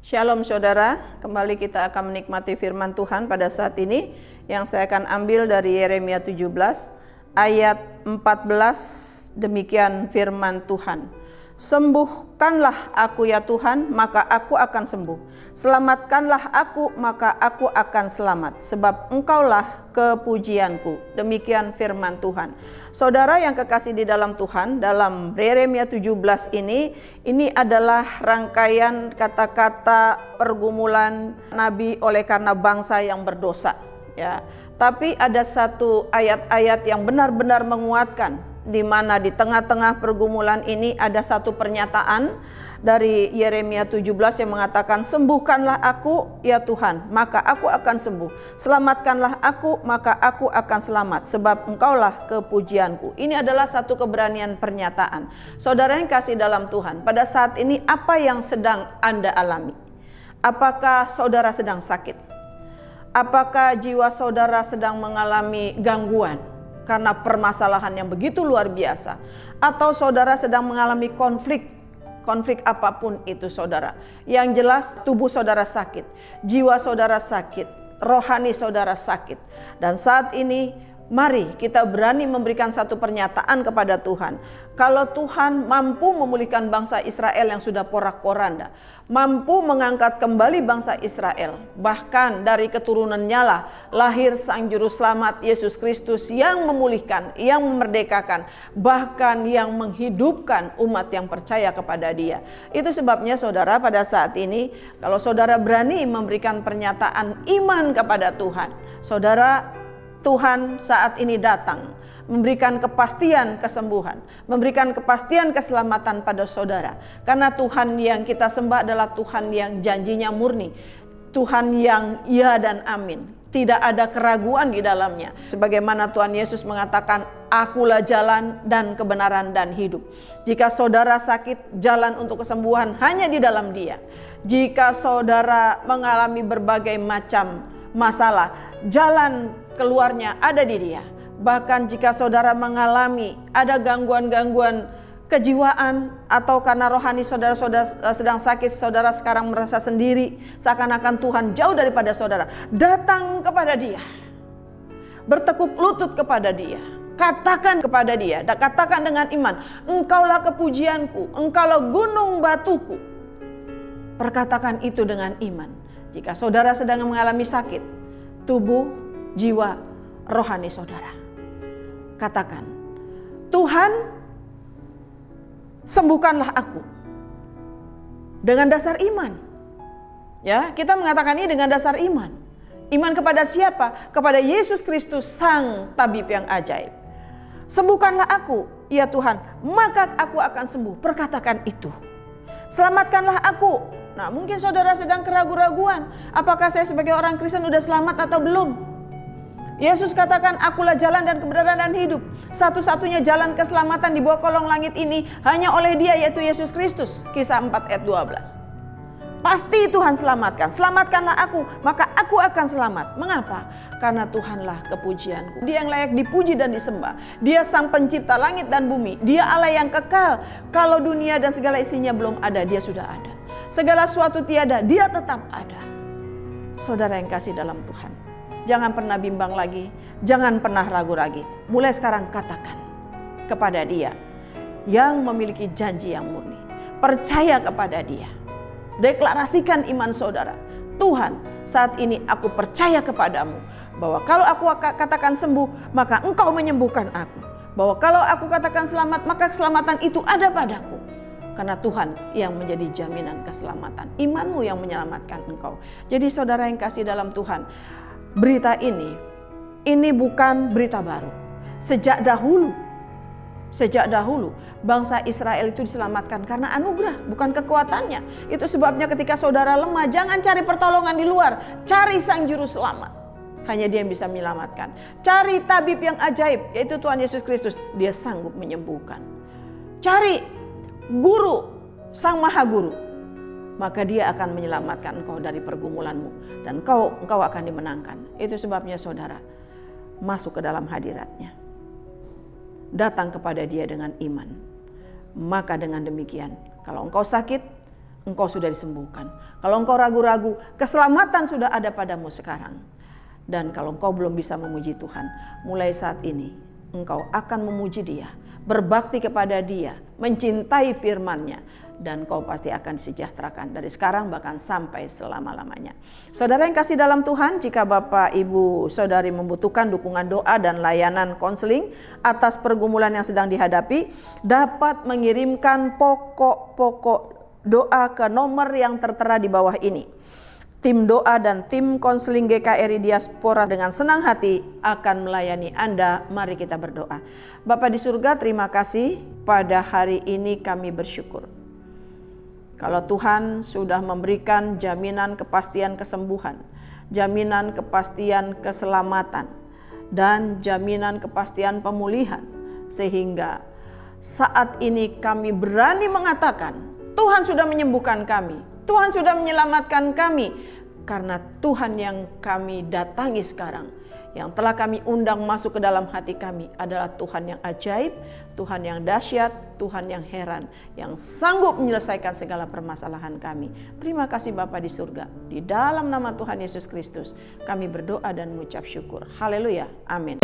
Shalom saudara, kembali kita akan menikmati firman Tuhan pada saat ini yang saya akan ambil dari Yeremia 17 ayat 14. Demikian firman Tuhan. Sembuhkanlah aku ya Tuhan, maka aku akan sembuh. Selamatkanlah aku, maka aku akan selamat, sebab Engkaulah kepujianku. Demikian firman Tuhan. Saudara yang kekasih di dalam Tuhan, dalam Yeremia 17 ini adalah rangkaian kata-kata pergumulan Nabi oleh karena bangsa yang berdosa, ya. Tapi ada satu ayat-ayat yang benar-benar menguatkan, di mana di tengah-tengah pergumulan ini ada satu pernyataan dari Yeremia 17 yang mengatakan, sembuhkanlah aku ya Tuhan, maka aku akan sembuh. Selamatkanlah aku, maka aku akan selamat, sebab Engkaulah kepujianku. Ini adalah satu keberanian pernyataan. Saudara yang kasih dalam Tuhan, pada saat ini apa yang sedang Anda alami? Apakah saudara sedang sakit? Apakah jiwa saudara sedang mengalami gangguan karena permasalahan yang begitu luar biasa? Atau saudara sedang mengalami konflik apapun itu saudara. Yang jelas tubuh saudara sakit, jiwa saudara sakit, rohani saudara sakit. Dan saat ini mari kita berani memberikan satu pernyataan kepada Tuhan. Kalau Tuhan mampu memulihkan bangsa Israel yang sudah porak-poranda, mampu mengangkat kembali bangsa Israel, bahkan dari keturunannya lah lahir Sang Juru Selamat Yesus Kristus yang memulihkan, yang memerdekakan, bahkan yang menghidupkan umat yang percaya kepada Dia. Itu sebabnya saudara, pada saat ini kalau saudara berani memberikan pernyataan iman kepada Tuhan, saudara, Tuhan saat ini datang memberikan kepastian kesembuhan, memberikan kepastian keselamatan pada saudara. Karena Tuhan yang kita sembah adalah Tuhan yang janjinya murni, Tuhan yang ya dan amin, tidak ada keraguan di dalamnya. Sebagaimana Tuhan Yesus mengatakan, akulah jalan dan kebenaran dan hidup. Jika saudara sakit, jalan untuk kesembuhan hanya di dalam Dia. Jika saudara mengalami berbagai macam masalah, jalan keluarnya ada di Dia. Bahkan jika saudara mengalami ada gangguan-gangguan kejiwaan atau karena rohani saudara sedang sakit, saudara sekarang merasa sendiri, seakan-akan Tuhan jauh daripada saudara, datang kepada Dia, bertekuk lutut kepada Dia, katakan kepada Dia, dan katakan dengan iman, Engkaulah kepujianku, Engkaulah gunung batuku. Perkatakan itu dengan iman. Jika saudara sedang mengalami sakit, tubuh, jiwa, rohani saudara, katakan, Tuhan, sembuhkanlah aku. Dengan dasar iman. Ya, kita mengatakan ini dengan dasar iman. Iman kepada siapa? Kepada Yesus Kristus, Sang Tabib yang ajaib. Sembuhkanlah aku, ya Tuhan, maka aku akan sembuh. Perkatakan itu. Selamatkanlah aku. Nah, mungkin saudara sedang keraguan-raguan, apakah saya sebagai orang Kristen sudah selamat atau belum? Yesus katakan, akulah jalan dan kebenaran dan hidup. Satu-satunya jalan keselamatan di bawah kolong langit ini hanya oleh Dia, yaitu Yesus Kristus. Kisah 4 ayat 12. Pasti Tuhan selamatkan. Selamatkanlah aku, maka aku akan selamat. Mengapa? Karena Tuhanlah kepujianku. Dia yang layak dipuji dan disembah. Dia Sang Pencipta langit dan bumi. Dia Allah yang kekal. Kalau dunia dan segala isinya belum ada, Dia sudah ada. Segala sesuatu tiada, Dia tetap ada. Saudara yang kasih dalam Tuhan, jangan pernah bimbang lagi, jangan pernah ragu lagi. Mulai sekarang katakan kepada Dia yang memiliki janji yang murni. Percaya kepada Dia. Deklarasikan iman saudara. Tuhan, saat ini aku percaya kepadamu, bahwa kalau aku katakan sembuh, maka Engkau menyembuhkan aku. Bahwa kalau aku katakan selamat, maka keselamatan itu ada padaku. Karena Tuhan yang menjadi jaminan keselamatan. Imanmu yang menyelamatkan engkau. Jadi saudara yang kasih dalam Tuhan, berita ini bukan berita baru. Sejak dahulu bangsa Israel itu diselamatkan karena anugerah, bukan kekuatannya. Itu sebabnya ketika saudara lemah, jangan cari pertolongan di luar, cari Sang Juru Selamat. Hanya Dia yang bisa menyelamatkan. Cari tabib yang ajaib, yaitu Tuhan Yesus Kristus. Dia sanggup menyembuhkan. Cari Guru, Sang Maha Guru, maka Dia akan menyelamatkan engkau dari pergumulanmu, dan engkau akan dimenangkan. Itu sebabnya saudara, masuk ke dalam hadirat-Nya, datang kepada Dia dengan iman. Maka dengan demikian, kalau engkau sakit, engkau sudah disembuhkan. Kalau engkau ragu-ragu, keselamatan sudah ada padamu sekarang. Dan kalau engkau belum bisa memuji Tuhan, mulai saat ini engkau akan memuji Dia, berbakti kepada Dia, mencintai firman-Nya, dan kau pasti akan disejahterakan dari sekarang bahkan sampai selama-lamanya. Saudara yang kasih dalam Tuhan, jika Bapak, Ibu, Saudari membutuhkan dukungan doa dan layanan konseling atas pergumulan yang sedang dihadapi, dapat mengirimkan pokok-pokok doa ke nomor yang tertera di bawah ini. Tim doa dan tim konseling GKRI Diaspora dengan senang hati akan melayani Anda. Mari kita berdoa. Bapa di surga, terima kasih pada hari ini kami bersyukur. Kalau Tuhan sudah memberikan jaminan kepastian kesembuhan, jaminan kepastian keselamatan, dan jaminan kepastian pemulihan, sehingga saat ini kami berani mengatakan, Tuhan sudah menyembuhkan kami, Tuhan sudah menyelamatkan kami, karena Tuhan yang kami datangi sekarang, yang telah kami undang masuk ke dalam hati kami adalah Tuhan yang ajaib, Tuhan yang dahsyat, Tuhan yang heran, yang sanggup menyelesaikan segala permasalahan kami. Terima kasih Bapa di surga. Di dalam nama Tuhan Yesus Kristus kami berdoa dan mengucap syukur. Haleluya. Amin.